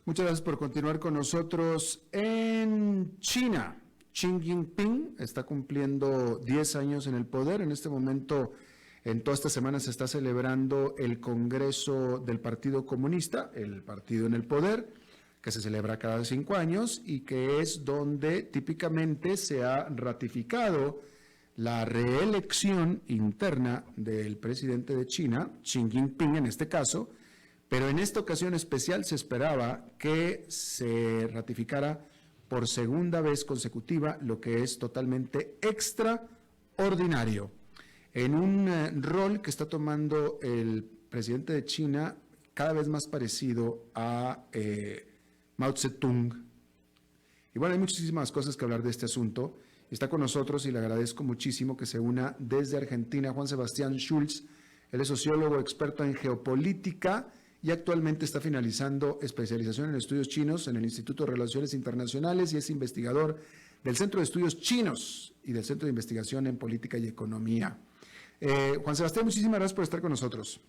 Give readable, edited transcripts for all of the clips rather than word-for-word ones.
Muchas gracias por continuar con nosotros. En China, Xi Jinping está cumpliendo 10 años en el poder. En este momento, en toda esta semana se está celebrando el Congreso del Partido Comunista, el partido en el poder, que se celebra cada 5 años y que es donde típicamente se ha ratificado la reelección interna del presidente de China, Xi Jinping en este caso, pero en esta ocasión especial se esperaba que se ratificara por segunda vez consecutiva, lo que es totalmente extraordinario. En un rol que está tomando el presidente de China cada vez más parecido a Mao Zedong. Y bueno, hay muchísimas cosas que hablar de este asunto. Está con nosotros y le agradezco muchísimo que se una desde Argentina Juan Sebastián Schulz. Él es sociólogo experto en geopolítica y actualmente está finalizando especialización en estudios chinos en el Instituto de Relaciones Internacionales y es investigador del Centro de Estudios Chinos y del Centro de Investigación en Política y Economía. Juan Sebastián, muchísimas gracias por estar con nosotros.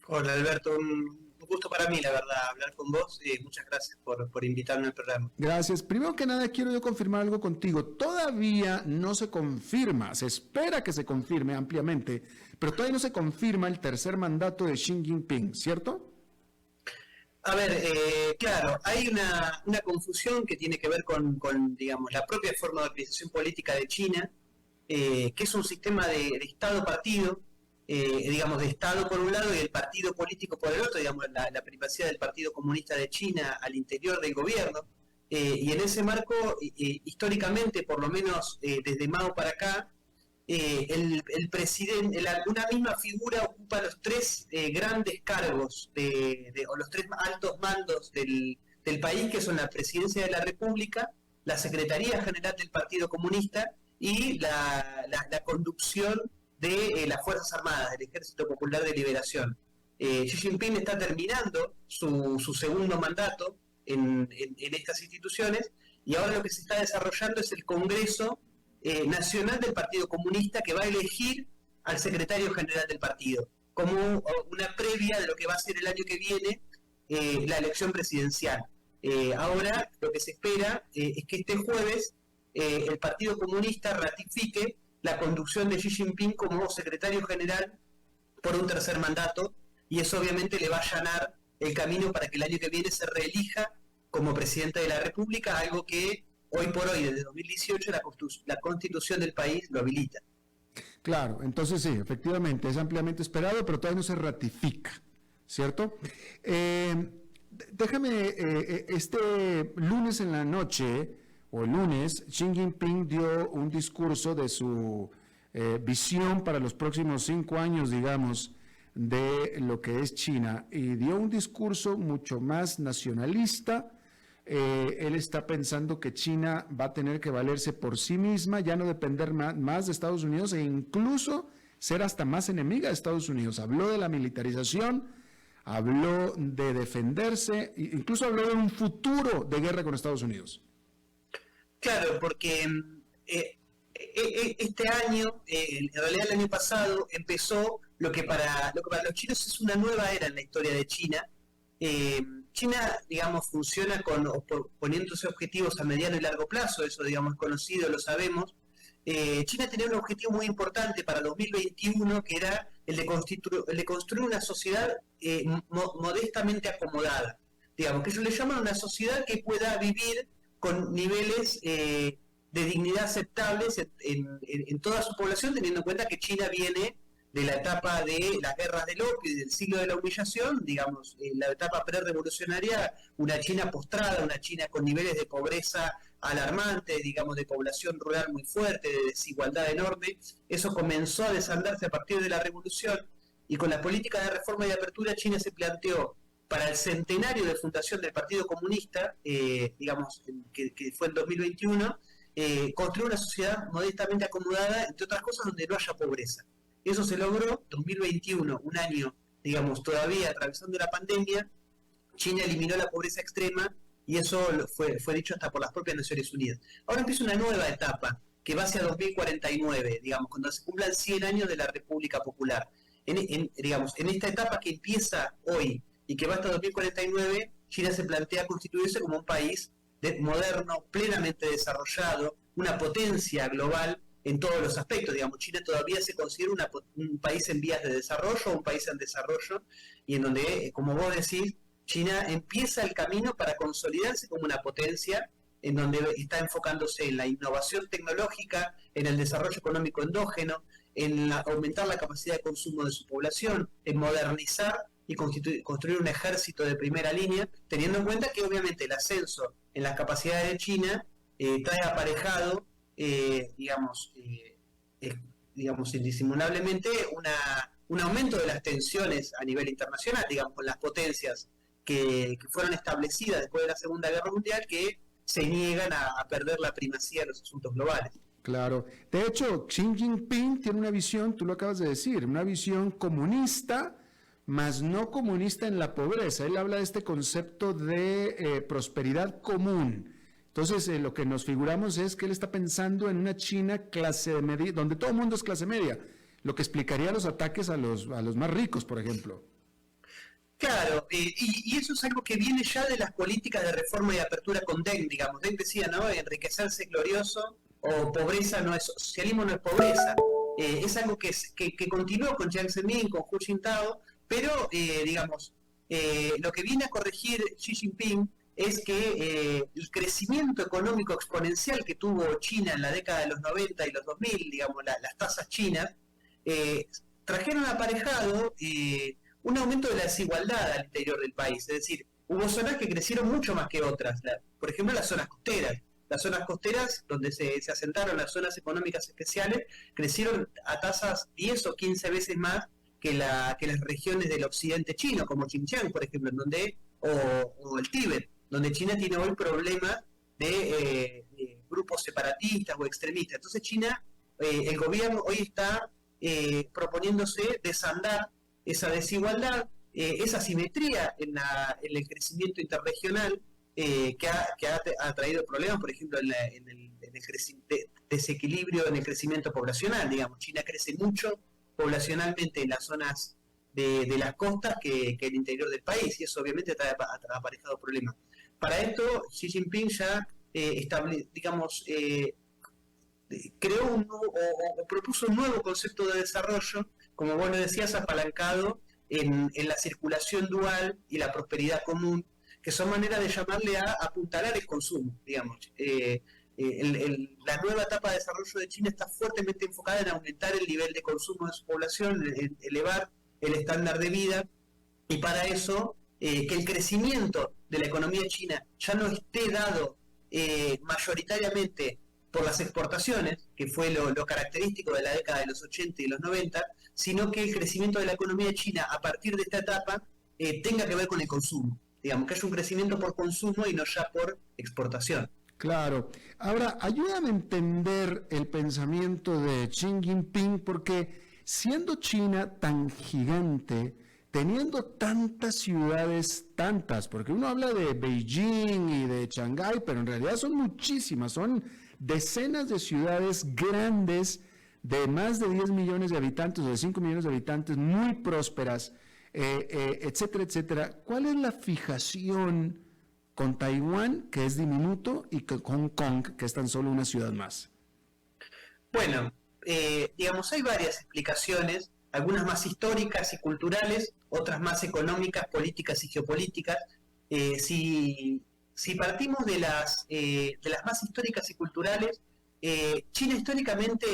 Hola Alberto, un gusto para mí, la verdad, hablar con vos. Muchas gracias por invitarme al programa. Gracias. Primero que nada, quiero yo confirmar algo contigo. Todavía no se confirma, se espera que se confirme ampliamente, pero todavía no se confirma el tercer mandato de Xi Jinping, ¿cierto? A ver, claro, hay una confusión que tiene que ver con, digamos, la propia forma de organización política de China, que es un sistema de Estado-partido, digamos, de Estado por un lado y el partido político por el otro, digamos, la privacidad del Partido Comunista de China al interior del gobierno, y en ese marco, históricamente, por lo menos desde Mao para acá, el presidente, una misma figura ocupa los tres grandes cargos o los tres altos mandos del país, que son la Presidencia de la República, la Secretaría General del Partido Comunista y la conducción de las Fuerzas Armadas, del Ejército Popular de Liberación. Xi Jinping está terminando su segundo mandato en estas instituciones y ahora lo que se está desarrollando es el Congreso Nacional del Partido Comunista, que va a elegir al secretario general del partido como una previa de lo que va a ser el año que viene la elección presidencial. Ahora lo que se espera es que este jueves el Partido Comunista ratifique la conducción de Xi Jinping como secretario general por un tercer mandato, y eso obviamente le va a allanar el camino para que el año que viene se reelija como presidente de la República, algo que hoy por hoy, desde 2018, la Constitución del país lo habilita. Claro, entonces sí, efectivamente, es ampliamente esperado, pero todavía no se ratifica, ¿cierto? Déjame, este lunes en la noche, o el lunes, Xi Jinping dio un discurso de su visión para los próximos 5 años, digamos, de lo que es China, y dio un discurso mucho más nacionalista. Él está pensando que China va a tener que valerse por sí misma, ya no depender más de Estados Unidos e incluso ser hasta más enemiga de Estados Unidos. Habló de la militarización, habló de defenderse, incluso habló de un futuro de guerra con Estados Unidos. Claro, porque este año, en realidad el año pasado, empezó lo que para los chinos es una nueva era en la historia de China. China, digamos, funciona poniéndose objetivos a mediano y largo plazo, eso, digamos, es conocido, lo sabemos. China tenía un objetivo muy importante para 2021, que era el de construir una sociedad modestamente acomodada. Digamos, que ellos le llaman una sociedad que pueda vivir con niveles de dignidad aceptables en toda su población, teniendo en cuenta que China viene de la etapa de las guerras del opio y del siglo de la humillación, digamos, en la etapa prerevolucionaria, una China postrada, una China con niveles de pobreza alarmantes, digamos, de población rural muy fuerte, de desigualdad enorme. Eso comenzó a desandarse a partir de la revolución, y con la política de reforma y de apertura China se planteó para el centenario de fundación del Partido Comunista, digamos, que fue en 2021, construir una sociedad modestamente acomodada, entre otras cosas, donde no haya pobreza. Eso se logró. 2021, un año, digamos, todavía atravesando la pandemia, China eliminó la pobreza extrema, y eso fue dicho hasta por las propias Naciones Unidas. Ahora empieza una nueva etapa, que va hacia 2049, digamos, cuando se cumplan 100 años de la República Popular. Digamos, en esta etapa que empieza hoy y que va hasta 2049, China se plantea constituirse como un país moderno, plenamente desarrollado, una potencia global en todos los aspectos. Digamos, China todavía se considera un país en vías de desarrollo, un país en desarrollo, y en donde, como vos decís, China empieza el camino para consolidarse como una potencia, en donde está enfocándose en la innovación tecnológica, en el desarrollo económico endógeno, en aumentar la capacidad de consumo de su población, en modernizar y construir un ejército de primera línea, teniendo en cuenta que obviamente el ascenso en las capacidades de China trae aparejado, digamos, indisimulablemente un aumento de las tensiones a nivel internacional, digamos, con las potencias que fueron establecidas después de la Segunda Guerra Mundial, que se niegan a perder la primacía de los asuntos globales. Claro. De hecho, Xi Jinping tiene una visión, tú lo acabas de decir, una visión comunista, mas no comunista en la pobreza. Él habla de este concepto de prosperidad común. Entonces, lo que nos figuramos es que él está pensando en una China clase media, donde todo el mundo es clase media, lo que explicaría los ataques a los más ricos, por ejemplo. Claro, y eso es algo que viene ya de las políticas de reforma y apertura con Deng, digamos. Deng decía, ¿no? Enriquecerse es glorioso, o pobreza no es, socialismo no es pobreza. Es algo que continuó con Jiang Zemin, con Hu Jintao, pero, digamos, lo que viene a corregir Xi Jinping es que el crecimiento económico exponencial que tuvo China en la década de los 90 y los 2000, digamos, las tasas chinas, trajeron aparejado un aumento de la desigualdad al interior del país. Es decir, hubo zonas que crecieron mucho más que otras. Por ejemplo, las zonas costeras. Las zonas costeras, donde se asentaron las zonas económicas especiales, crecieron a tasas 10 o 15 veces más que las regiones del occidente chino, como Xinjiang, por ejemplo, o el Tíbet, donde China tiene hoy problemas de grupos separatistas o extremistas. Entonces China, el gobierno hoy está proponiéndose desandar esa desigualdad, esa asimetría en el crecimiento interregional, que ha traído problemas, por ejemplo, en el desequilibrio en el crecimiento poblacional. Digamos, China crece mucho poblacionalmente en las zonas de las costas que el interior del país, y eso obviamente ha aparejado problemas. Para esto, Xi Jinping ya creó o propuso un nuevo concepto de desarrollo, como vos lo decías, apalancado en la circulación dual y la prosperidad común, que son maneras de llamarle a apuntalar el consumo, digamos. La nueva etapa de desarrollo de China está fuertemente enfocada en aumentar el nivel de consumo de su población, en elevar el estándar de vida, y para eso que el crecimiento de la economía china ya no esté dado mayoritariamente por las exportaciones, que fue lo característico de la década de los 80 y los 90, sino que el crecimiento de la economía china a partir de esta etapa tenga que ver con el consumo. Digamos, que haya un crecimiento por consumo y no ya por exportación. Claro. Ahora, ayúdame a entender el pensamiento de Xi Jinping, porque siendo China tan gigante, teniendo tantas ciudades, porque uno habla de Beijing y de Shanghái, pero en realidad son muchísimas, son decenas de ciudades grandes de más de 10 millones de habitantes o de 5 millones de habitantes, muy prósperas, etcétera, etcétera. ¿Cuál es la fijación con Taiwán, que es diminuto, y con Hong Kong, que es tan solo una ciudad más? Bueno, digamos, hay varias explicaciones, algunas más históricas y culturales, otras más económicas, políticas y geopolíticas. Si partimos de las más históricas y culturales, China históricamente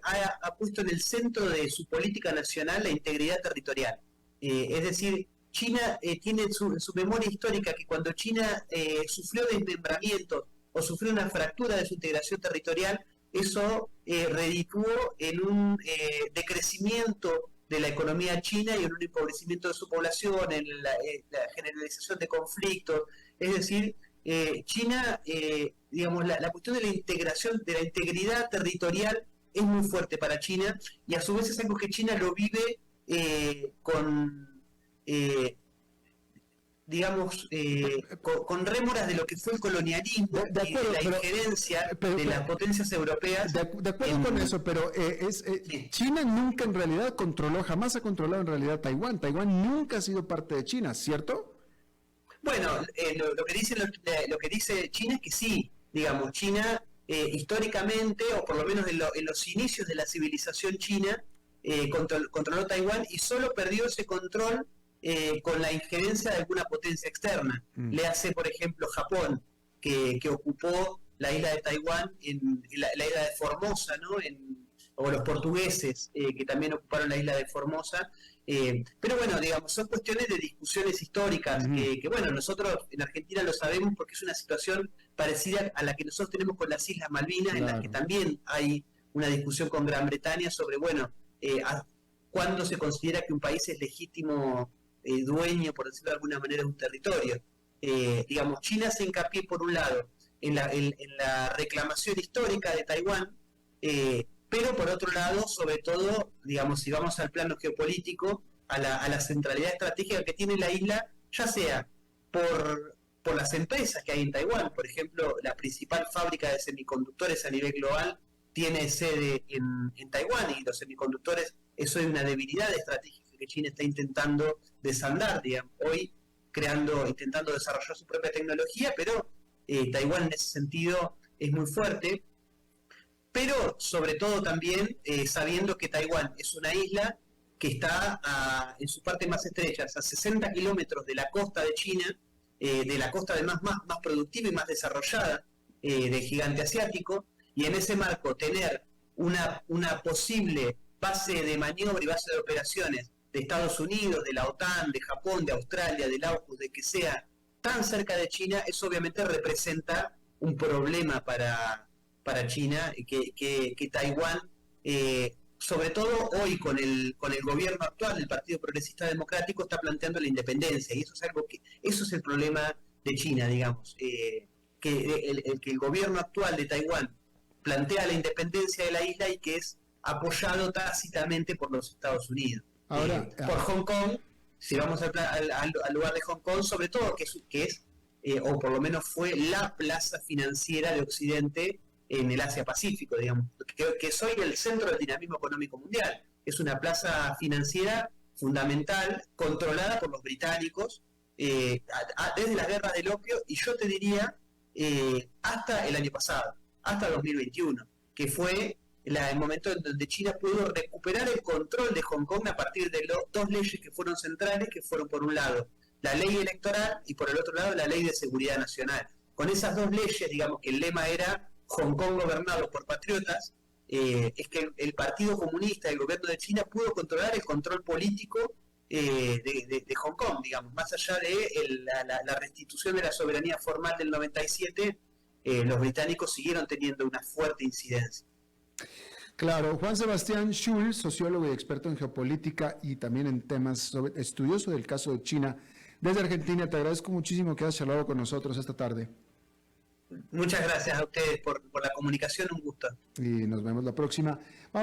ha puesto en el centro de su política nacional la integridad territorial. Es decir, China tiene en su memoria histórica que cuando China sufrió desmembramiento o sufrió una fractura de su integración territorial, eso redituó en un decrecimiento de la economía china y en un empobrecimiento de su población, en la generalización de conflictos. Es decir, China, digamos, la cuestión de la integración, de la integridad territorial es muy fuerte para China, y a su vez es algo que China lo vive con rémoras de lo que fue el colonialismo y de la injerencia de las potencias europeas. De acuerdo con eso, pero Sí. China nunca en realidad jamás ha controlado en realidad Taiwán. Taiwán nunca ha sido parte de China, ¿cierto? Bueno, lo que dice China es que sí, digamos, China históricamente, o por lo menos en los inicios de la civilización china, controló Taiwán y solo perdió ese control con la injerencia de alguna potencia externa. Le hace, por ejemplo, Japón, que ocupó la isla de Taiwán, la isla de Formosa, ¿no? O los portugueses, que también ocuparon la isla de Formosa. Pero bueno, digamos, son cuestiones de discusiones históricas, que bueno, nosotros en Argentina lo sabemos porque es una situación parecida a la que nosotros tenemos con las Islas Malvinas, en las que también hay una discusión con Gran Bretaña sobre, bueno, cuándo se considera que un país es legítimo dueño, por decirlo de alguna manera, de un territorio. Digamos, China hace hincapié, por un lado, en la reclamación histórica de Taiwán, pero por otro lado, sobre todo, digamos, si vamos al plano geopolítico, a la centralidad estratégica que tiene la isla, ya sea por las empresas que hay en Taiwán. Por ejemplo, la principal fábrica de semiconductores a nivel global tiene sede en Taiwán, y los semiconductores, eso es una debilidad estratégica que China está intentando desandar, digamos, hoy intentando desarrollar su propia tecnología, pero Taiwán en ese sentido es muy fuerte, pero sobre todo también sabiendo que Taiwán es una isla que está en su parte más estrecha, a 60 kilómetros de la costa de China, de la costa más productiva y más desarrollada del gigante asiático, y en ese marco tener una posible base de maniobra y base de operaciones de Estados Unidos, de la OTAN, de Japón, de Australia, del AUKUS, de que sea tan cerca de China, eso obviamente representa un problema para China, que Taiwán, sobre todo hoy con el gobierno actual del Partido Progresista Democrático, está planteando la independencia, y eso es el problema de China, digamos, que el gobierno actual de Taiwán plantea la independencia de la isla y que es apoyado tácitamente por los Estados Unidos. Ahora, por Hong Kong, si vamos al lugar de Hong Kong, sobre todo que es o por lo menos fue la plaza financiera de Occidente en el Asia-Pacífico, digamos, que es hoy el centro del dinamismo económico mundial. Es una plaza financiera fundamental, controlada por los británicos, desde las guerras del opio, y yo te diría, hasta el año pasado, hasta 2021, que fue el momento en donde China pudo recuperar el control de Hong Kong a partir de dos leyes que fueron centrales, que fueron, por un lado, la ley electoral y por el otro lado la ley de seguridad nacional. Con esas dos leyes, digamos que el lema era Hong Kong gobernado por patriotas, es que el Partido Comunista, el gobierno de China, pudo controlar el control político de Hong Kong, digamos, más allá de la restitución de la soberanía formal del 97, los británicos siguieron teniendo una fuerte incidencia. Claro, Juan Sebastián Schul, sociólogo y experto en geopolítica y también en temas estudioso del caso de China, desde Argentina, te agradezco muchísimo que hayas charlado con nosotros esta tarde. Muchas gracias a ustedes por la comunicación, un gusto. Y nos vemos la próxima. Vamos